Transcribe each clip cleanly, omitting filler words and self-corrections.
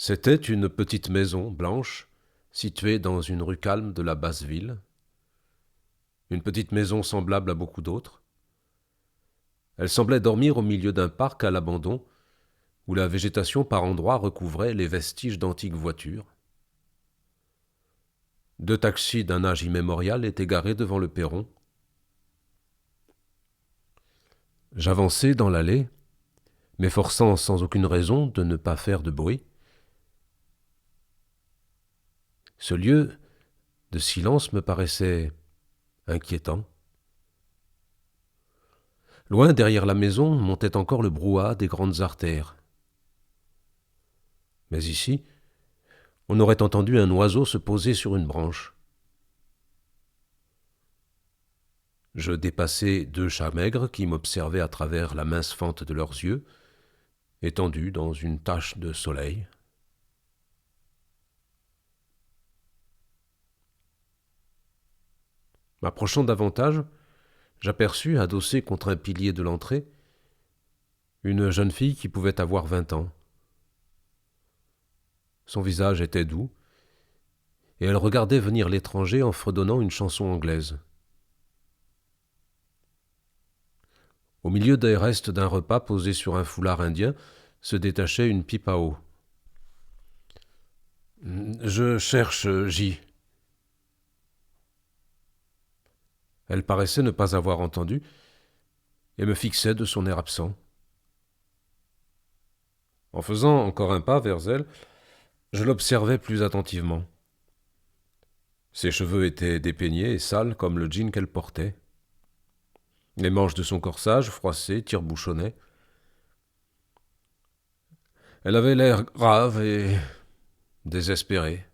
C'était une petite maison blanche, située dans une rue calme de la basse ville. Une petite maison semblable à beaucoup d'autres. Elle semblait dormir au milieu d'un parc à l'abandon, où la végétation par endroits recouvrait les vestiges d'antiques voitures. Deux taxis d'un âge immémorial étaient garés devant le perron. J'avançai dans l'allée, m'efforçant sans aucune raison de ne pas faire de bruit. Ce lieu de silence me paraissait inquiétant. Loin derrière la maison montait encore le brouhaha des grandes artères. Mais ici, on aurait entendu un oiseau se poser sur une branche. Je dépassai deux chats maigres qui m'observaient à travers la mince fente de leurs yeux, étendus dans une tache de soleil. M'approchant davantage, j'aperçus, adossée contre un pilier de l'entrée, une jeune fille qui pouvait avoir 20 ans. Son visage était doux, et elle regardait venir l'étranger en fredonnant une chanson anglaise. Au milieu des restes d'un repas posé sur un foulard indien se détachait une pipe à eau. « Je cherche J. » Elle paraissait ne pas avoir entendu et me fixait de son air absent. En faisant encore un pas vers elle, je l'observais plus attentivement. Ses cheveux étaient dépeignés et sales comme le jean qu'elle portait. Les manches de son corsage, froissées, tire-bouchonnaient. Elle avait l'air grave et désespérée.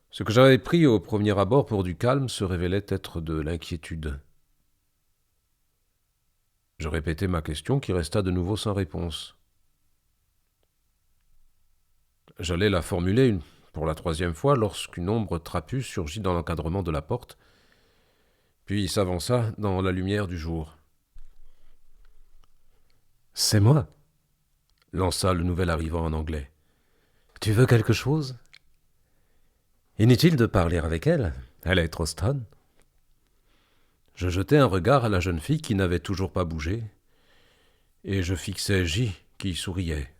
Ce que j'avais pris au premier abord pour du calme se révélait être de l'inquiétude. Je répétai ma question qui resta de nouveau sans réponse. J'allais la formuler pour la troisième fois lorsqu'une ombre trapue surgit dans l'encadrement de la porte, puis s'avança dans la lumière du jour. « C'est moi », lança le nouvel arrivant en anglais. « Tu veux quelque chose ?» Inutile de parler avec elle, elle est trop stone. Je jetai un regard à la jeune fille qui n'avait toujours pas bougé, et je fixai J qui souriait.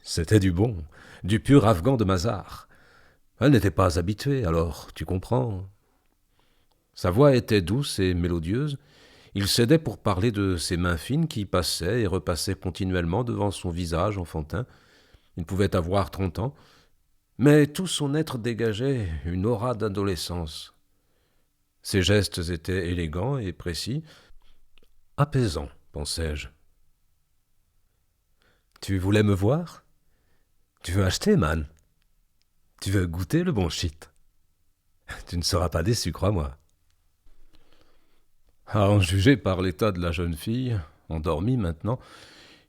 C'était du bon, du pur afghan de Mazar. Elle n'était pas habituée, alors tu comprends. Sa voix était douce et mélodieuse. Il s'aidait pour parler de ses mains fines qui passaient et repassaient continuellement devant son visage enfantin. Il pouvait avoir 30 ans, mais tout son être dégageait une aura d'adolescence. Ses gestes étaient élégants et précis, apaisants, pensai-je. « Tu voulais me voir ? Tu veux acheter, man ? Tu veux goûter le bon shit ? Tu ne seras pas déçu, crois-moi. » À en juger par l'état de la jeune fille, endormie maintenant,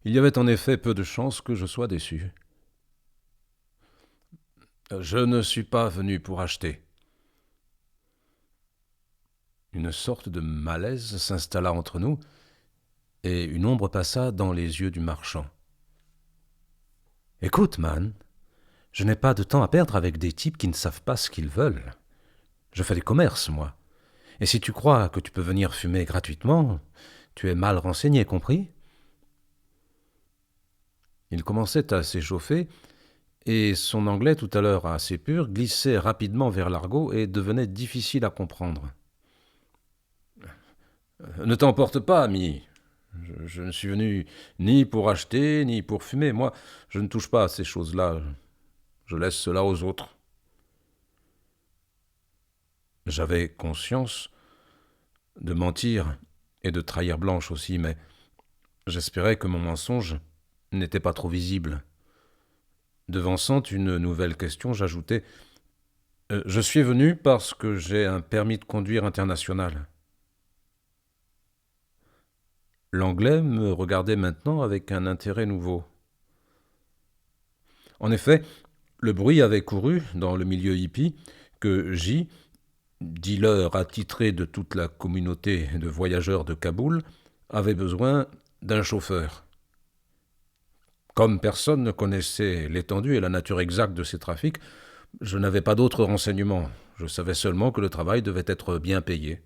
il y avait en effet peu de chances que je sois déçu. « Je ne suis pas venu pour acheter. » Une sorte de malaise s'installa entre nous, et une ombre passa dans les yeux du marchand. « Écoute, man, je n'ai pas de temps à perdre avec des types qui ne savent pas ce qu'ils veulent. Je fais des commerces, moi. Et si tu crois que tu peux venir fumer gratuitement, tu es mal renseigné, compris ?» Il commençait à s'échauffer, et son anglais, tout à l'heure assez pur, glissait rapidement vers l'argot et devenait difficile à comprendre. « Ne t'emporte pas, ami. Je ne suis venu ni pour acheter, ni pour fumer. Moi, je ne touche pas à ces choses-là. Je laisse cela aux autres. » J'avais conscience de mentir et de trahir Blanche aussi, mais j'espérais que mon mensonge n'était pas trop visible. Devançant une nouvelle question, j'ajoutai « Je suis venu parce que j'ai un permis de conduire international. » L'anglais me regardait maintenant avec un intérêt nouveau. En effet, le bruit avait couru dans le milieu hippie que J, dealer attitré de toute la communauté de voyageurs de Kaboul, avait besoin d'un chauffeur. Comme personne ne connaissait l'étendue et la nature exacte de ces trafics, je n'avais pas d'autres renseignements. Je savais seulement que le travail devait être bien payé.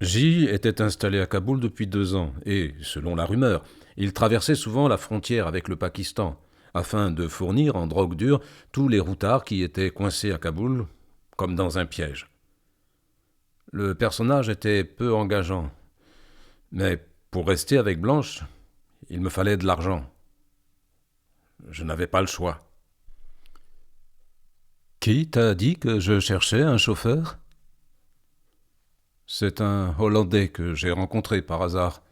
J était installé à Kaboul depuis 2 ans et, selon la rumeur, il traversait souvent la frontière avec le Pakistan afin de fournir en drogue dure tous les routards qui étaient coincés à Kaboul, comme dans un piège. Le personnage était peu engageant, mais pour rester avec Blanche, il me fallait de l'argent. Je n'avais pas le choix. Qui t'a dit que je cherchais un chauffeur ? C'est un Hollandais que j'ai rencontré par hasard.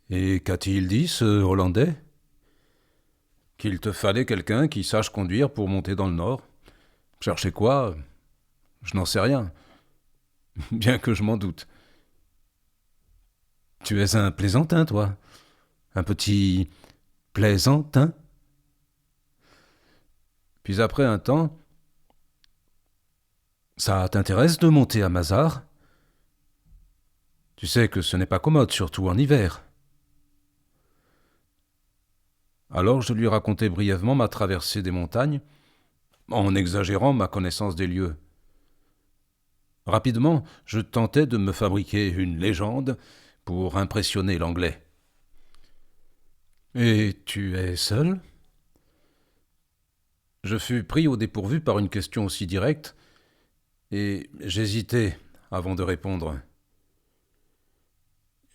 Et qu'a-t-il dit, ce Hollandais ? Qu'il te fallait quelqu'un qui sache conduire pour monter dans le Nord. Chercher quoi ? Je n'en sais rien. Bien que je m'en doute. Tu es un plaisantin, toi. Un petit plaisantin. Puis après un temps, ça t'intéresse de monter à Mazar ? Tu sais que ce n'est pas commode, surtout en hiver. Alors je lui racontai brièvement ma traversée des montagnes, en exagérant ma connaissance des lieux. Rapidement, je tentais de me fabriquer une légende pour impressionner l'Anglais. « Et tu es seul ?» Je fus pris au dépourvu par une question aussi directe, et j'hésitai avant de répondre.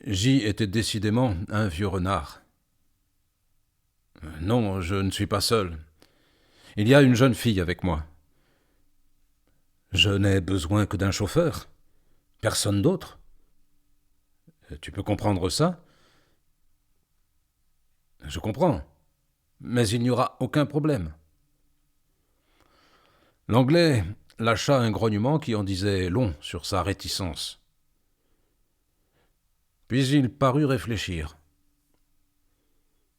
J était décidément un vieux renard. « Non, je ne suis pas seul. Il y a une jeune fille avec moi. » « Je n'ai besoin que d'un chauffeur. Personne d'autre. Tu peux comprendre ça ? » ?»« Je comprends. Mais il n'y aura aucun problème. » L'Anglais lâcha un grognement qui en disait long sur sa réticence. Puis il parut réfléchir.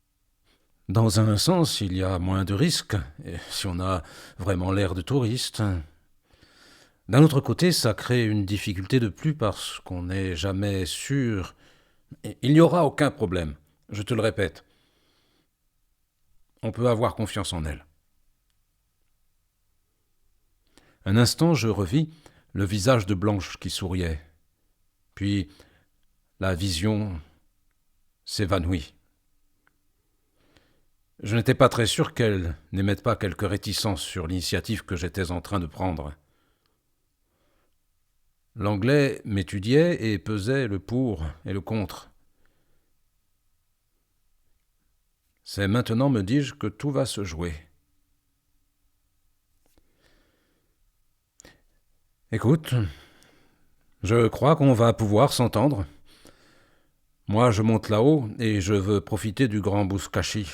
« Dans un sens, il y a moins de risques, si on a vraiment l'air de touriste. D'un autre côté, ça crée une difficulté de plus parce qu'on n'est jamais sûr. Il n'y aura aucun problème, je te le répète. On peut avoir confiance en elle. » Un instant, je revis le visage de Blanche qui souriait. Puis la vision s'évanouit. Je n'étais pas très sûr qu'elle n'émette pas quelque réticence sur l'initiative que j'étais en train de prendre. L'Anglais m'étudiait et pesait le pour et le contre. C'est maintenant, me dis-je, que tout va se jouer. Écoute, je crois qu'on va pouvoir s'entendre. Moi, je monte là-haut et je veux profiter du grand Bouskashi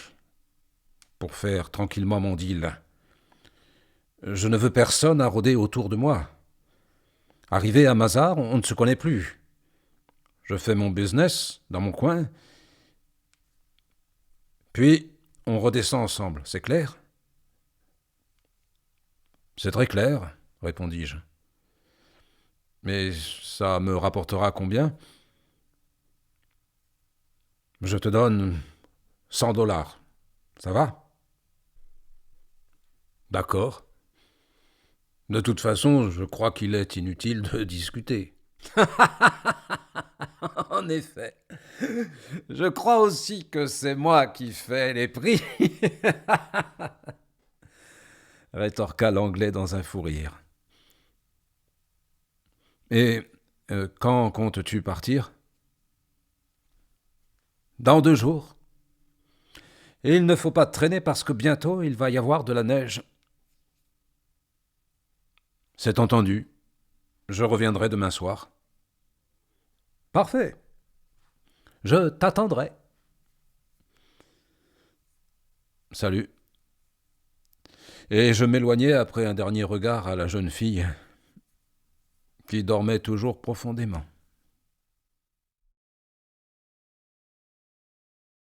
pour faire tranquillement mon deal. Je ne veux personne à rôder autour de moi. Arrivé à Mazar, on ne se connaît plus. Je fais mon business dans mon coin, puis on redescend ensemble, c'est clair ? C'est très clair, répondis-je. Mais ça me rapportera combien ? Je te donne $100. Ça va ? D'accord. De toute façon, je crois qu'il est inutile de discuter. En effet. Je crois aussi que c'est moi qui fais les prix. Rétorqua l'Anglais dans un fou rire. Et quand comptes-tu partir ? Dans 2 jours. Et il ne faut pas traîner parce que bientôt il va y avoir de la neige. C'est entendu. Je reviendrai demain soir. Parfait. Je t'attendrai. Salut. Et je m'éloignai après un dernier regard à la jeune fille qui dormait toujours profondément.